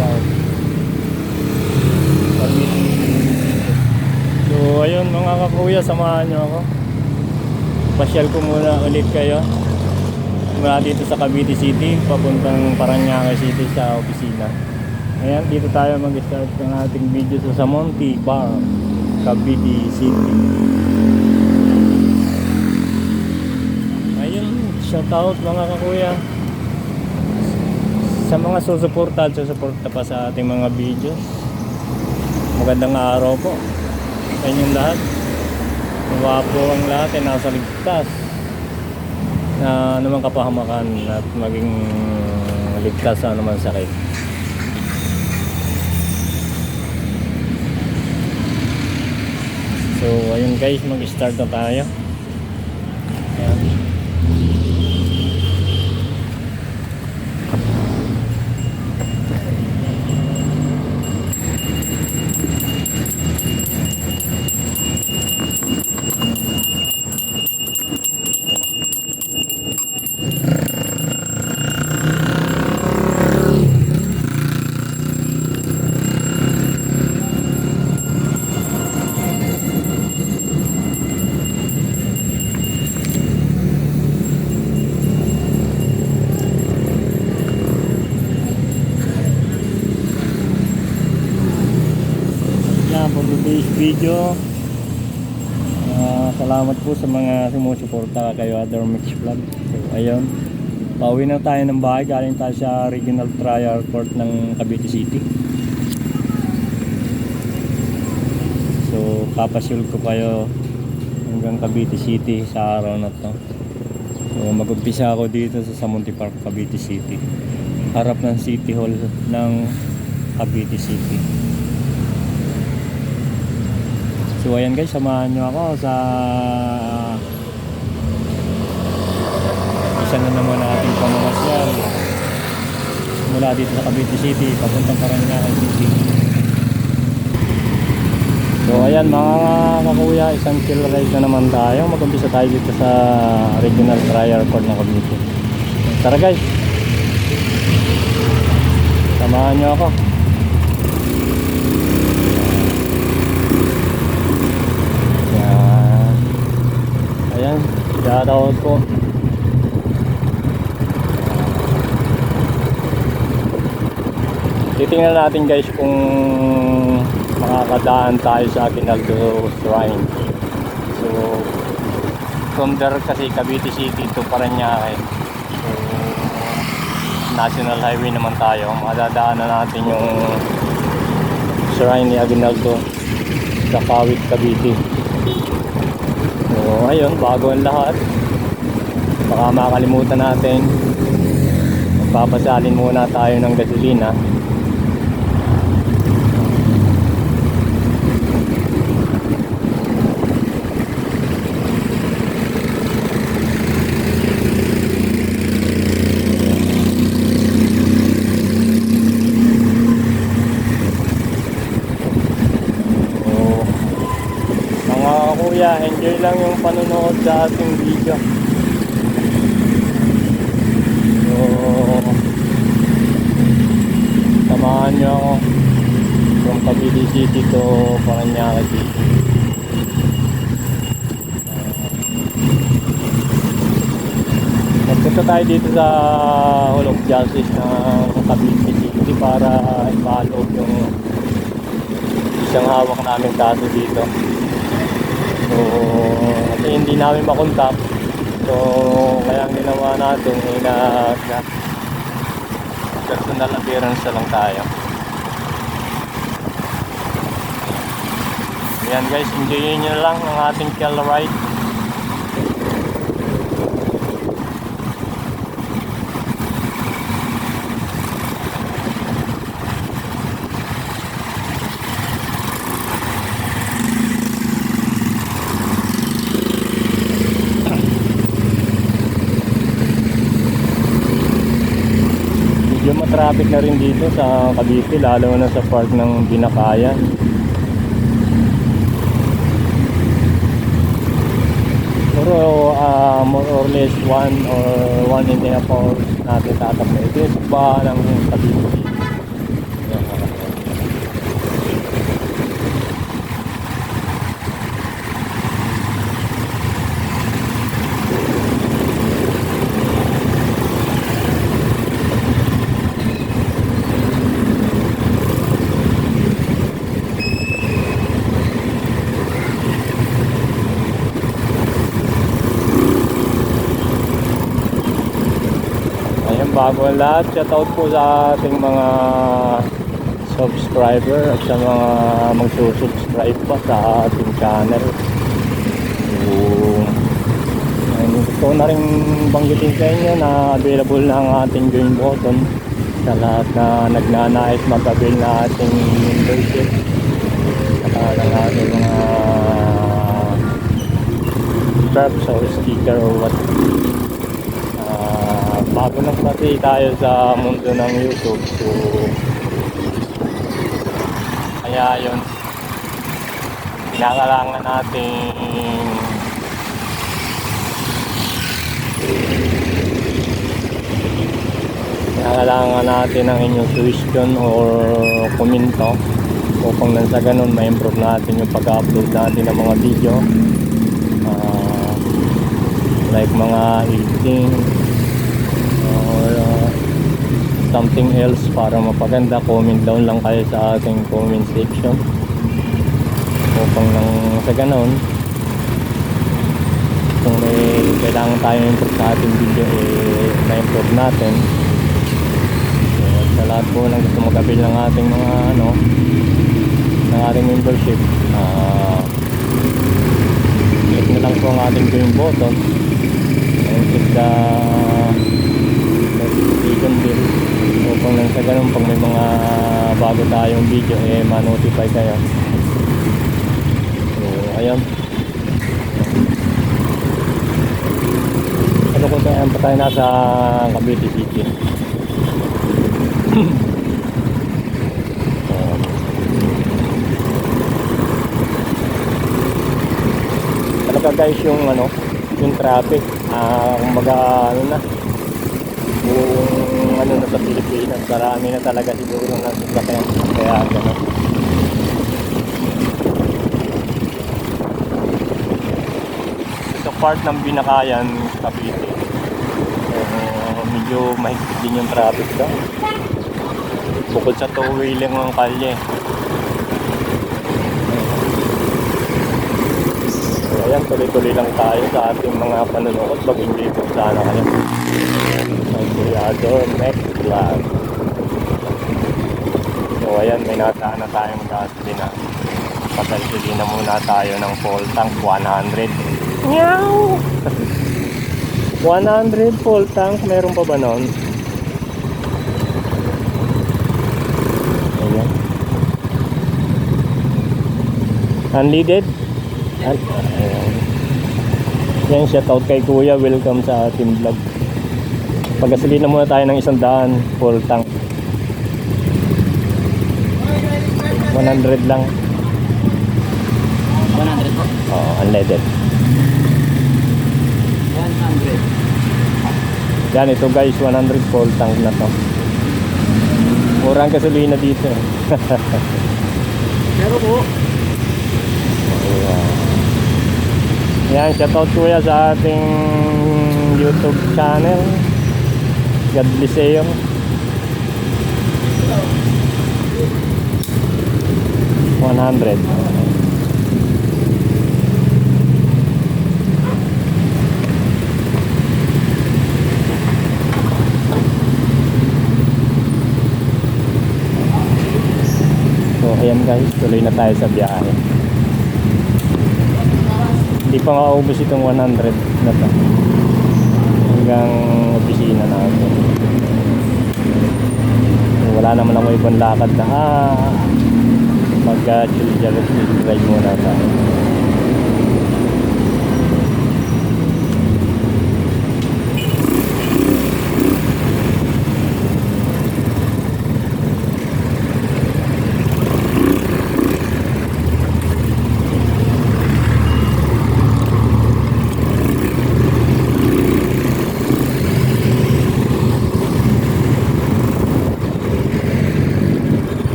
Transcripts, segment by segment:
Park. So ayun mga kakuya, samahan nyo ako. Pasyal ko muna ulit kayo mula dito sa Cavite City papuntang Parañaque City sa opisina. Ayan, dito tayo mag-start ng ating video sa Samonte Park, Cavite City. Ayun, shout out mga kakuya sa mga susuporta pa sa ating mga videos. Magandang araw po sa inyong lahat. Nawa po ang lahat ay nasa ligtas na anumang kapahamakan at maging ligtas sa anumang sakit. So ayun guys, mag-start na tayo. Ayan. For today's video, salamat po sa mga sumusuporta kayo Other Mix Vlog. So ayun, pauwi na tayo ng bahay, galing tayo sa Regional Trial Court ng Cavite City. So papasyul ko kayo hanggang Cavite City sa araw na to. So mag-umpisa ako dito sa Samonte Park, Cavite City, harap ng City Hall ng Cavite City. So ayan guys, samahan nyo ako sa isa na naman nating pamamasyal mula dito sa Cavite City papuntang Parañaque City. So ayan mga kakuya, isang chill ride na naman tayo. Mag-umpisa tayo dito sa Regional Trial Court ng Cavite. Tara guys, samahan nyo ako. Ayan, shoutout po. Titingnan natin guys kung makakadaan tayo sa Aguinaldo Shrine. So from there kasi Cavite City to Parañaque, so National Highway naman tayo. Madadaanan natin yung Shrine ni Aguinaldo sa Kawit, Cavite. So ayun, bago ang lahat, baka makalimutan natin, magpapasalin muna tayo ng gasolina. Enjoy lang yung panonood sa ating video. So samahan nyo ako from Cavite City to Parañaque City. Nagpunta tayo dito sa Hall of Justice ng Cavite City para i-follow yung isang hawak namin kaso dito. So kasi hindi namin makontak, so kaya ang ginawa natin ay personal appearance lang tayo. Ayan guys, enjoyin nyo lang ang ating chill ride. Medyo matraffic na rin dito sa Cavite, lalo na sa park ng Binakayan. Pero more or less 1 or 1.5 hours natin tatakbo. Ito yung ba ng Cavite. bago ang lahat, shoutout po sa ating mga subscriber at sa mga magsusubscribe pa sa ating channel. So, gusto ko na rin banggitin sa inyo na available na ang ating join button sa lahat na nagnanais mag-avail na ating membership at ang ating mga straps or sticker or what. Bago lang kasi tayo sa mundo ng YouTube, so kaya yun, kinakailangan natin ang inyong suggestion or komento upang nang sa ganun ma-improve natin yung pag-upload natin ng mga video, like mga editing or something else para mapaganda. Comment down lang kayo sa ating comment section upang nang sa ganun kung may kailangan tayo improve sa ating video, ma-improve natin. So, sa lahat po ng gusto mag-avail ng ating mga ng ating membership, click na lang po ang ating join button and click the notification bell upang nang sa ganun pag may mga bago tayong video, ma-notify kayo. So ayun, ano kung saan pa tayo nasa Cavite City. Talaga guys yung yung traffic, kumbaga buong na sa Pilipinas, marami na talaga siguro ng sasakyan, kaya gano'n. Ito part ng Binakayan, Cavite, medyo mahigpit din yung traffic doon, bukod sa two-wheeling ng kalye. So ayan, tuloy-tuloy lang tayo sa ating mga panonood. Baging po sana kayo ng Kuya Next Vlog. So ayan, may nataan na tayong gasolina. Pasalsilina muna tayo ng full tank 100. Meow! 100 full tank, meron pa ba nun? Ayan. Unleaded? Ayan. Yan, shoutout kay Kuya, welcome sa ating vlog. Pagasolina muna tayo ng 100 full tank. 100 lang. 100 po. Oo, unleaded. 100. Yan, ito guys, 100 full tank na to. Murang gasolina dito. Pero po, yan, shoutout Kuya sa ating YouTube channel. God bless you. $100. So ayan guys, tuloy na tayo sa biyahe. Hindi pa maubos itong 100 na to hanggang opisina natin. Wala naman ako ibang lakad na mag-chill ride muna tayo.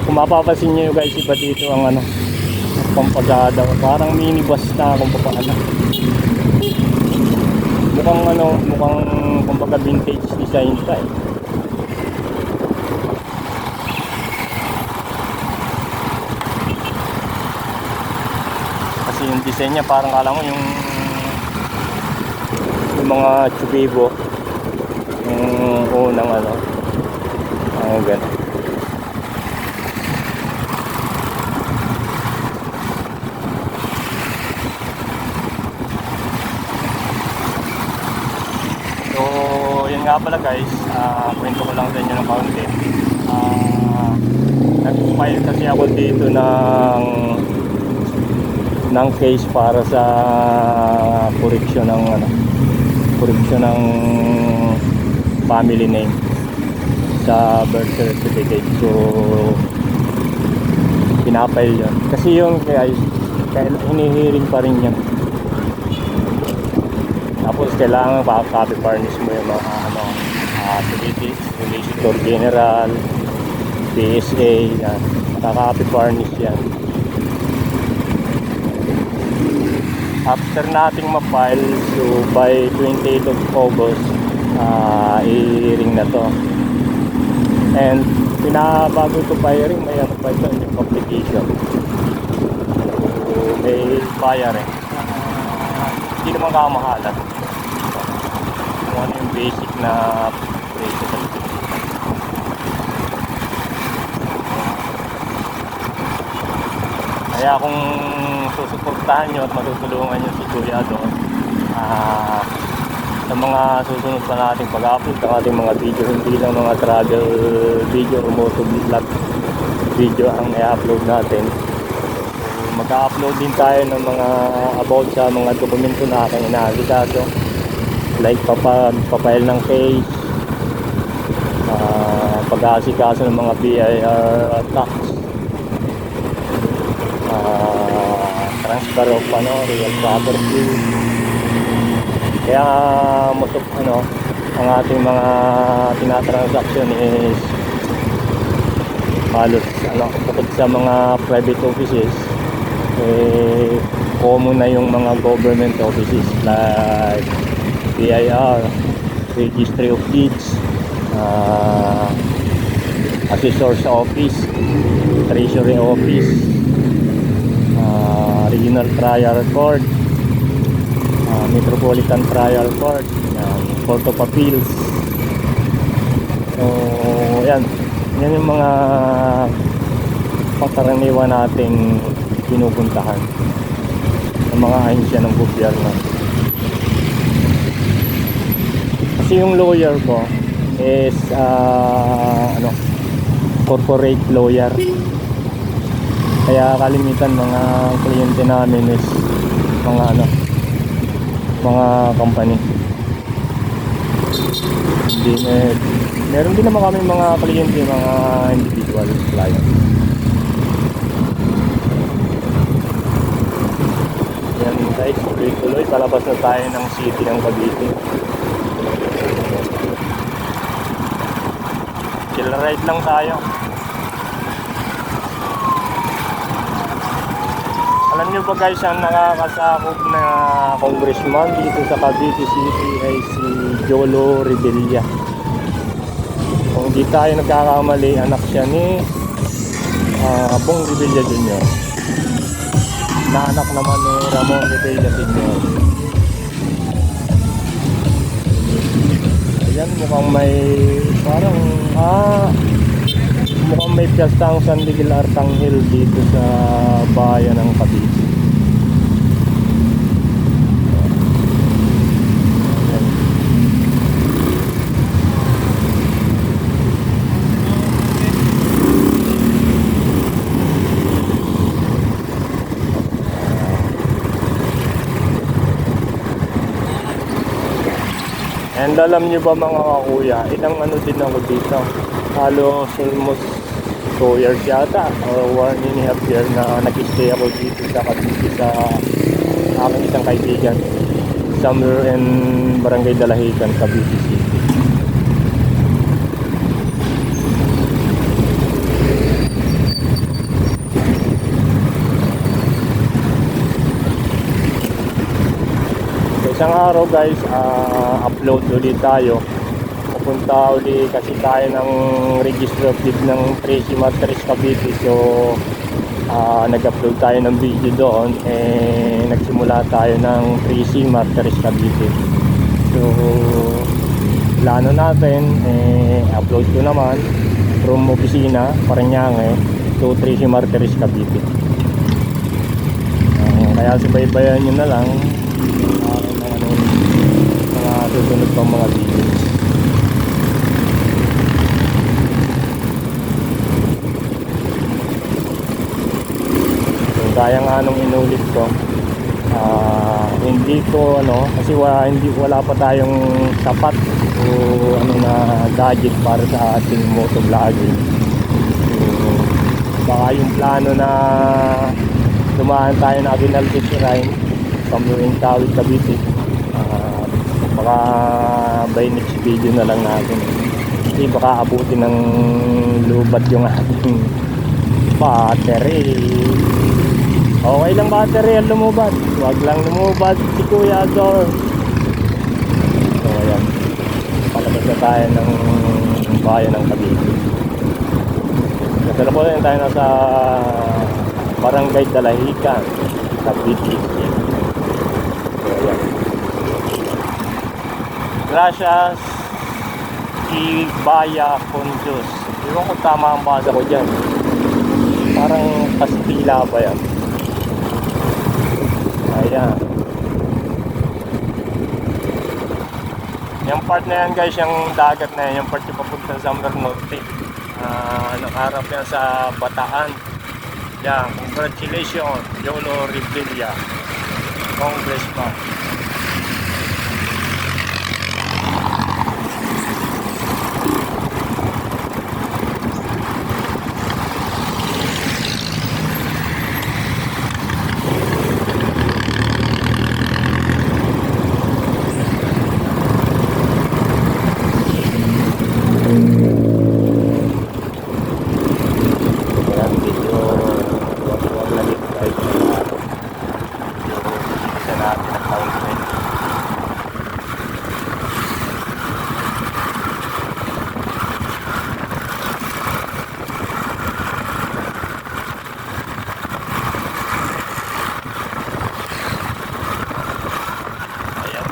Kung mapapansin nyo guys, iba dito ang pampagada, parang minibus na kung papaano. Mukhang kumbaga vintage design pa eh. Kasi yung design niya parang kala mo yung mga Chubebo Yung unang ano, ang ganun. So, yun nga pala guys, kwento ko lang sa inyo ng kaunti. Nag-file kasi ako dito ng case para sa correction ng family name sa birth certificate. So, pinapile yun. Kasi yung guys, hinihiring pa rin yan. Tapos kailangan copy furnish mo yung mga Solicitor General, PSA, yan. Copy furnish yan. After nating ma-file, so by 28th of August, i-hearing na to. And bago ito pa-hearing, may ano pa ito, yung application. So, may buyer hindi naman kamahalan. Kung ano yung basic na kaya kung susuportahan nyo at matutulungan nyo si Kuya doon sa mga susunod pa nating pag-upload ng ating mga video, hindi lang mga travel video o motovlog video ang i-upload natin. Mag-upload din tayo ng mga about sa mga dokumento na aking inaasikaso, like papile ng case, pag-aasikaso ng mga BIR tax, transfer of real property. Kaya most of ang ating mga tinatransaction is halos bukod sa mga private offices, common na yung mga government offices like BIR, Registry of Deeds, Assessor's Office, Treasury Office, Regional Trial Court, Metropolitan Trial Court, Court of Appeals. So yan yung mga pangkaraniwan nating pinupuntahan ng mga ahensya ng gobyerno. Kasi yung lawyer ko is corporate lawyer. Kaya kalimitan mga kliyente namin is mga company. Meron din naman kami mga kliyente, mga individual client. Yan guys, tuloy-tuloy palabas na tayo ng city ng Cavite. Chill ride lang tayo. Alam nyo ba guys, ang nakakasakop na congressman dito sa Cavite City ay si Jolo Rebilla. Kung di tayo nagkakamali, anak siya ni Bong Rebilla Jr. na anak naman ni Ramon Rebilla Sr. Ayan, mukhang may piyastang San Miguel Arcangel dito sa bayan ng Cavite. And alam nyo ba mga kuya, ilang din ako dito, halos almost 2 years yata or 1.5 years na nag-stay ako dito sa Cavite sa aking isang kaibigan, somewhere in Barangay Dalahican, Cavite City. Isang araw guys, upload ulit tayo. Pupunta ulit kasi tayo ng Registry of Deeds ng Tracy Matres Cavite. So nag-upload tayo ng video doon, nagsimula tayo ng Tracy Matres Cavite. So plano natin, upload ko naman from opisina, Parañaque to Tracy Martires, Cavite. Kaya subaybayan nyo na lang mga susunod pang mga videos. So kaya nga nung inulit ko, hindi ko kasi wala pa tayong sapat o na gadget para sa ating motovlogging. So baka yung plano na dumaan tayo na Aguinaldo Shrine, Pamuring Tawid, Cavite, baka by next video na lang natin. Kasi baka abutin ng lubat yung ating battery. Okay lang battery ang lumubad, huwag lang lumubad si Kuya Ador. So ayan, palabas na tayo ng bayan ng Cavite. Kasalukuyan tayo na sa Barangay Dalahican, Cavite. So ayan, gracias Ibaya Conjos. Iwan ko tama ang basa ko dyan, parang Kastila ba yan? Ayan, yung part na yan guys, yung dagat na yan, yung part yung papunta sa Samar Norte, nakaharap yan sa Bataan. Yan, congratulations Yolo Revilla, Congressman.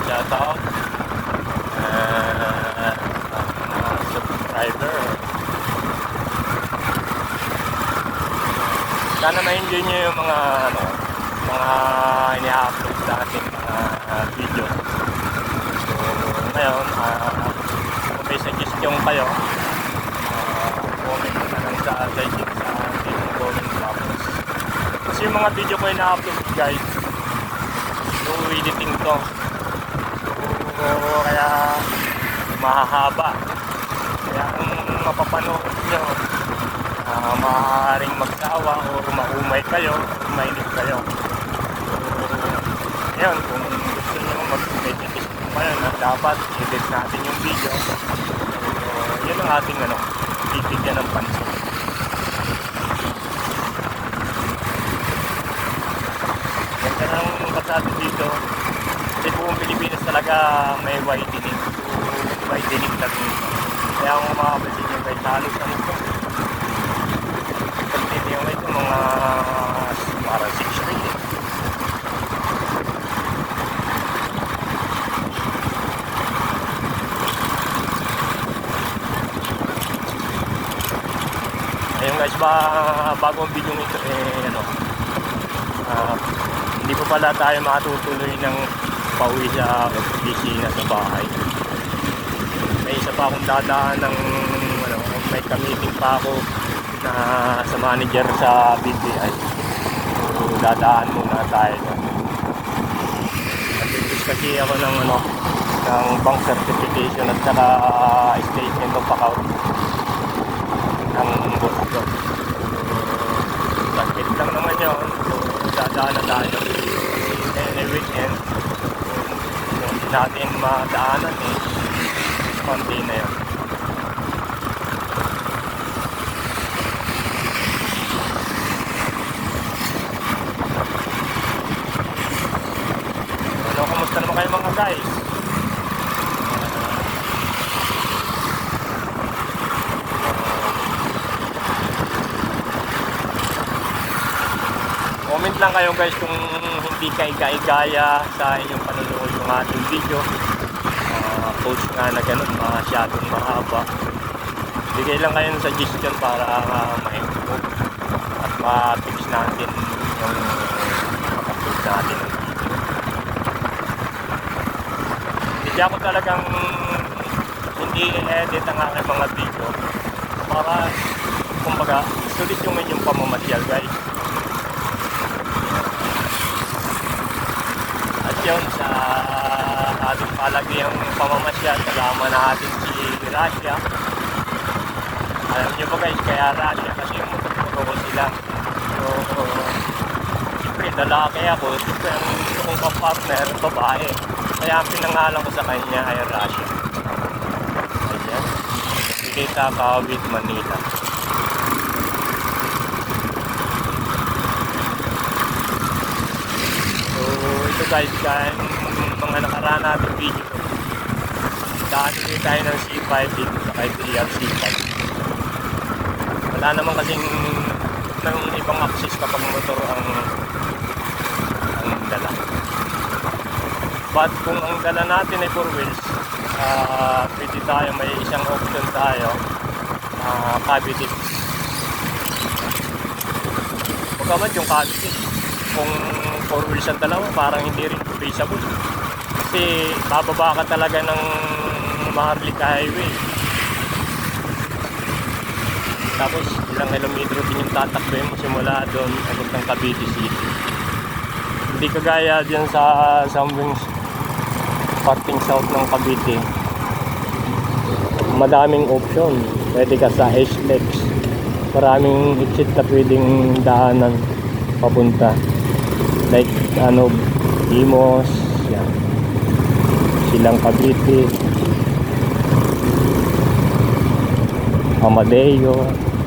Shoutout subscriber. Sana ma-enjoy nyo yung mga ini-upload sa ating mga video. So ngayon, kung may suggestion kayo, comment na lang sa ating comment box. Kasi yung mga video ko ina-upload guys, yung editing to, kaya mahahaba. Kaya kung mapapanood nyo, maaaring magsawa o maumay kayo, mainit kayo. So yun, kung gusto nyo mag-edit kayo na dapat edit natin yung video, so yun ang ating titigyan ng pansin. Ganda ng pasado dito. Kasi buong Pilipinas talaga may widening. Widening na rin. Kaya kung makapasin nyo guys, halos ito. Continue mo ito mga para 6 feet. Ayun guys, bagong video nito hindi pa pala tayo matutuloy ng pauwi sa opisina sa bahay. May isa pa akong dadaan ng may ka-meeting pa ako na sa manager sa BPI. So dadaan muna tayo. Nag-request kasi ako ng bank certification at saka statement of account ng boss ko. Bakit lang naman yun. So dadaan na tayo. Any weekend, kung hindi natin madaanan konti na yun. Kamusta naman kayo mga guys? Comment lang kayo guys kung hindi ka igaya sa inyong panonood yung ating video. post nga na ganun, masyadong mahaba. Bigay lang kayo ng suggestion para ma-improve at ma-fix natin yung makapag natin ng video. Hindi ako talagang hindi i-edit ang aking mga video para kumbaga sulit yung inyong pamamasyal, guys. At yun, sa ating palagiang pamamasyal, kasama natin si Russia. Alam nyo ba guys, kaya Russia kasi muturo ko sila. So, siyempre lalaki ako, siyempre ang gusto kong kapartner, babae. Kaya ang pinangalan ko sa kanya ay Russia. Ayan, Pilita Kawit, Manila. So ito guys, mga nakaraan natin video, daan ulit tayo ng C5 dito sa kay BRC5. Wala naman kasing ng ibang access kapag motor ang dala. But kung ang dala natin ay 4 wheels, pwede tayo, may isang option tayo, cavity. Pagkamat yung cavity, kung 4 wheels ang dalawa, parang hindi rin feasible. Kasi bababa ka talaga ng Maharlika Highway. Tapos ilang kilometro din yung tatakbuhin mo simula doon papuntang Cavite City. Hindi kagaya dyan sa something parting south ng Cavite. Madaming option. Pwede ka sa SLEX. Maraming exit na pwedeng daanan papunta. Like Imos, yan. Silang Cavite, Amadeo,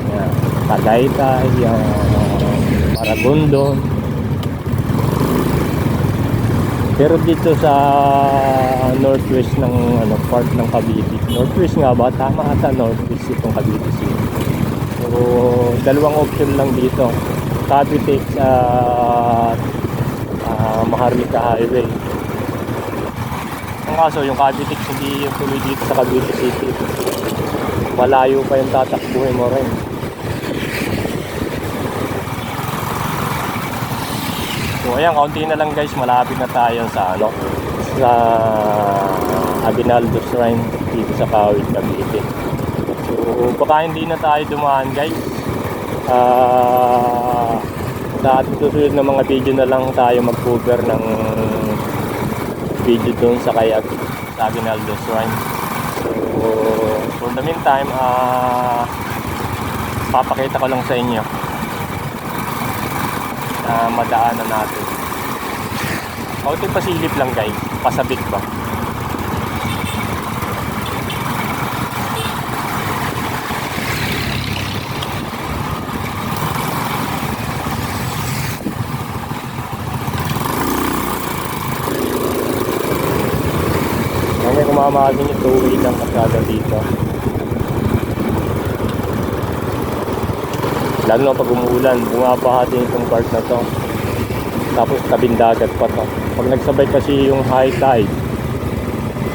yan. Tagaytay, yan. Maragondon. Pero dito sa northwest ng part ng Cavite, northwest nga ba? Tama ata, northwest itong Cavite City. So dalawang option lang dito, Cavite Maharlika Highway. Ang kaso yung Cavite hindi yung tuloy dito sa Cavite City, malayo pa yung tatakbuhin mo rin. So ayan, kaunti na lang guys, malapit na tayo sa sa Aguinaldo Shrine dito sa Kawit, Cavite. So baka hindi na tayo dumaan guys. Sa susunod na mga video na lang tayo mag-cover ng video doon sa Aguinaldo Shrine. So for the meantime, papakita ko lang sa inyo madaanan natin. Kaunting pasilip lang guys, pasabik ba. May kumamagin yung 2-way lang kasada dito. Lalo na pag umuulan, bumabaha din itong part na to. Tapos tabing dagat pa to. Pag nagsabay kasi yung high tide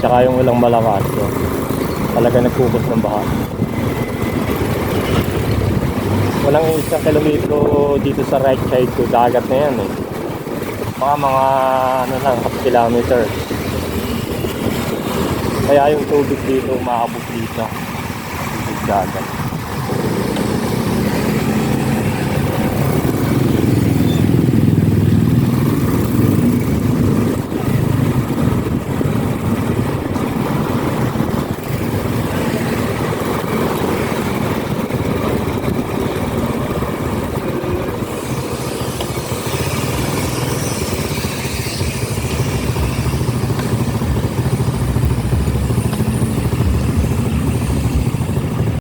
tsaka yung walang malakas, so talaga nagkukos ng baha. Walang 1 kilometro dito sa right side ko, dagat na yan eh. Mga half kilometer. Kaya yung tubig dito umaabot dito, tubig dagat.